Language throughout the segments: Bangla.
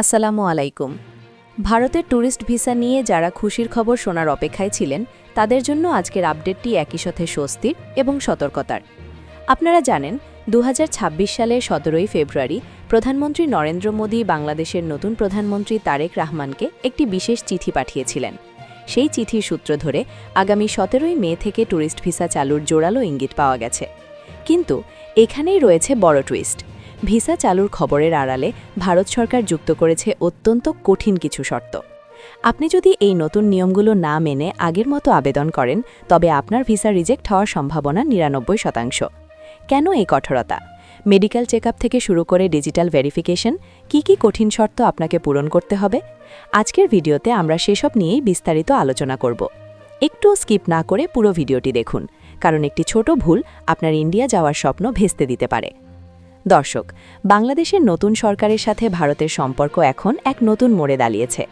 আসসালামু আলাইকুম। ভারতের ট্যুরিস্ট ভিসা নিয়ে যারা খুশির খবর শোনার অপেক্ষায় ছিলেন তাদের জন্য আজকের আপডেটটি একই সাথে স্বস্তির এবং সতর্কতার। আপনারা জানেন 2026 সালের 17 ফেব্রুয়ারি প্রধানমন্ত্রী নরেন্দ্র মোদী বাংলাদেশের নতুন প্রধানমন্ত্রী তারেক রহমানকে একটি বিশেষ চিঠি পাঠিয়েছিলেন। সেই চিঠির সূত্র ধরে আগামী 17 মে থেকে ট্যুরিস্ট ভিসা চালুর জোরালো ইঙ্গিত পাওয়া গেছে। কিন্তু এখানেই রয়েছে বড় টুইস্ট। ভিসা চালুর খবরের আড়ালে ভারত সরকার যুক্ত করেছে অত্যন্ত কঠিন কিছু শর্ত। আপনি যদি এই নতুন নিয়মগুলো না মেনে আগের মতো আবেদন করেন তবে আপনার ভিসা রিজেক্ট হওয়ার সম্ভাবনা 99%। কেন এই কঠোরতা? মেডিকেল চেকআপ থেকে শুরু করে ডিজিটাল ভেরিফিকেশন, কি কঠিন শর্ত আপনাকে পূরণ করতে হবে? আজকের ভিডিওতে আমরা সেসব নিয়েই বিস্তারিত আলোচনা করব। একটু স্কিপ না করে পুরো ভিডিওটি দেখুন, কারণ একটি ছোট ভুল আপনার ইন্ডিয়া যাওয়ার স্বপ্ন ভেস্তে দিতে পারে। দর্শক, বাংলাদেশের নতুন সরকারের সাথে ভারতের সম্পর্ক এখন এক নতুন মোড়ে দাঁড়িয়েছে।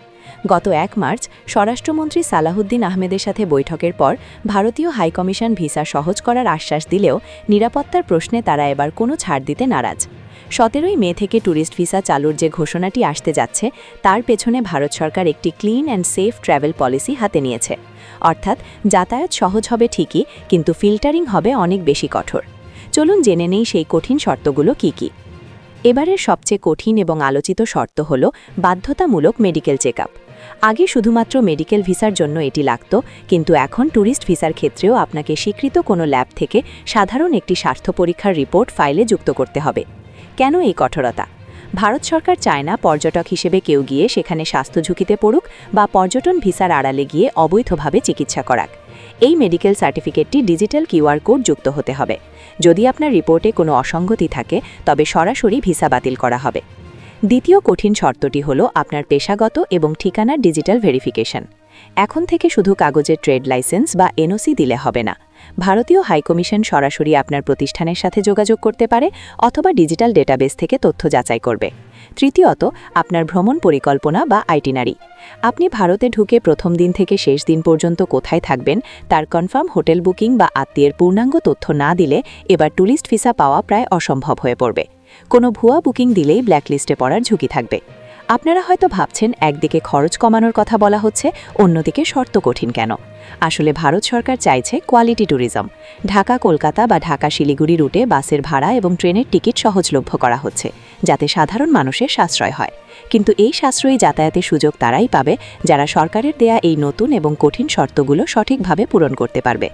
গত 1 মার্চ স্বরাষ্ট্রমন্ত্রী সালাহুদ্দিন আহমেদের সাথে বৈঠকের পর ভারতীয় হাইকমিশন ভিসা সহজ করার আশ্বাস দিলেও নিরাপত্তার প্রশ্নে তারা এবার কোনো ছাড় দিতে নারাজ। 17 মে থেকে ট্যুরিস্ট ভিসা চালুর যে ঘোষণাটি আসতে যাচ্ছে তার পেছনে ভারত সরকার একটি clean and safe travel policy হাতে নিয়েছে। অর্থাৎ যাতায়াত সহজ হবে ঠিকই, কিন্তু ফিল্টারিং হবে অনেক বেশি কঠোর। চলুন জেনে নেই সেই কঠিন শর্তগুলো কি। এবারের সবচেয়ে কঠিন এবং আলোচিত শর্ত হল বাধ্যতামূলক মেডিকেল চেকআপ। আগে শুধুমাত্র মেডিকেল ভিসার জন্য এটি লাগত, কিন্তু এখন ট্যুরিস্ট ভিসার ক্ষেত্রেও আপনাকে স্বীকৃত কোনো ল্যাব থেকে সাধারণ একটি স্বাস্থ্য পরীক্ষার রিপোর্ট ফাইলে যুক্ত করতে হবে। কেন এই কঠোরতা? ভারত সরকার চায় না পর্যটক হিসেবে কেউ গিয়ে সেখানে স্বাস্থ্য ঝুঁকিতে পড়ুক বা পর্যটন ভিসার আড়ালে গিয়ে অবৈধভাবে চিকিৎসা করাক। এই মেডিকেল সার্টিফিকেটটি ডিজিটাল কিউআর কোড যুক্ত হতে হবে। যদি আপনার রিপোর্টে কোনো অসঙ্গতি থাকে তবে সরাসরি ভিসা বাতিল করা হবে। দ্বিতীয় কঠিন শর্তটি হল আপনার পেশাগত এবং ঠিকানার ডিজিটাল ভেরিফিকেশন। এখন থেকে শুধু কাগজের ট্রেড লাইসেন্স বা এনওসি দিলে হবে না। ভারতীয় হাইকমিশন সরাসরি আপনার প্রতিষ্ঠানের সাথে যোগাযোগ করতে পারে অথবা ডিজিটাল ডেটাবেস থেকে তথ্য যাচাই করবে। তৃতীয়ত, আপনার ভ্রমণ পরিকল্পনা বা আইটিনারি। আপনি ভারতে ঢুকে প্রথম দিন থেকে শেষ দিন পর্যন্ত কোথায় থাকবেন তার কনফার্ম হোটেল বুকিং বা আত্মীয়ের পূর্ণাঙ্গ তথ্য না দিলে এবার ট্যুরিস্ট ভিসা পাওয়া প্রায় অসম্ভব হয়ে পড়বে। কোনো ভুয়া বুকিং দিলেই ব্ল্যাকলিস্টে পড়ার ঝুঁকি থাকবে। আপনারা হয়তো ভাবছেন একদিকে খরচ কমানোর কথা বলা হচ্ছে, অন্যদিকে শর্ত কঠিন কেন? আসলে ভারত সরকার চাইছে কোয়ালিটি ট্যুরিজম। ঢাকা কলকাতা বা ঢাকা শিলিগুড়ি রুটে বাসের ভাড়া এবং ট্রেনের টিকিট সহজলভ্য করা হচ্ছে, যাতে সাধারণ মানুষের সাশ্রয় হয়। কিন্তু এই সাশ্রয়ী যাতায়াতের সুযোগ তারাই পাবে যারা সরকারের দেয়া এই নতুন এবং কঠিন শর্তগুলো সঠিকভাবে পূরণ করতে পারবে।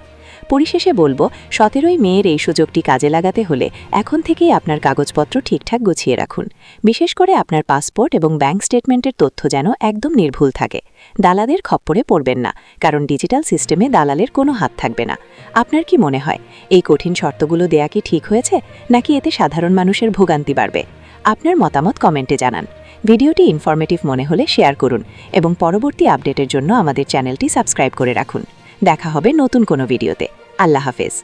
পরিশেষে বলবো, 17 মের এই সুযোগটি কাজে লাগাতে হলে এখন থেকেই আপনার কাগজপত্র ঠিকঠাক গুছিয়ে রাখুন। বিশেষ করে আপনার পাসপোর্ট এবং ব্যাংক স্টেটমেন্টের তথ্য যেন একদম নির্ভুল থাকে। দালালের খপ্পরে পড়বেন না, কারণ ডিজিটাল সিস্টেমে দালালের কোনো হাত থাকবে না। আপনার কি মনে হয় এই কঠিন শর্তগুলো দেয়া কি ঠিক হয়েছে, নাকি এতে সাধারণ মানুষের ভোগান্তি বাড়বে? আপনার মতামত কমেন্টে জানান। ভিডিওটি ইনফরমেটিভ মনে হলে শেয়ার করুন এবং পরবর্তী আপডেটের জন্য আমাদের চ্যানেলটি সাবস্ক্রাইব করে রাখুন। দেখা হবে নতুন কোনো ভিডিওতে। আল্লাহ হাফেজ।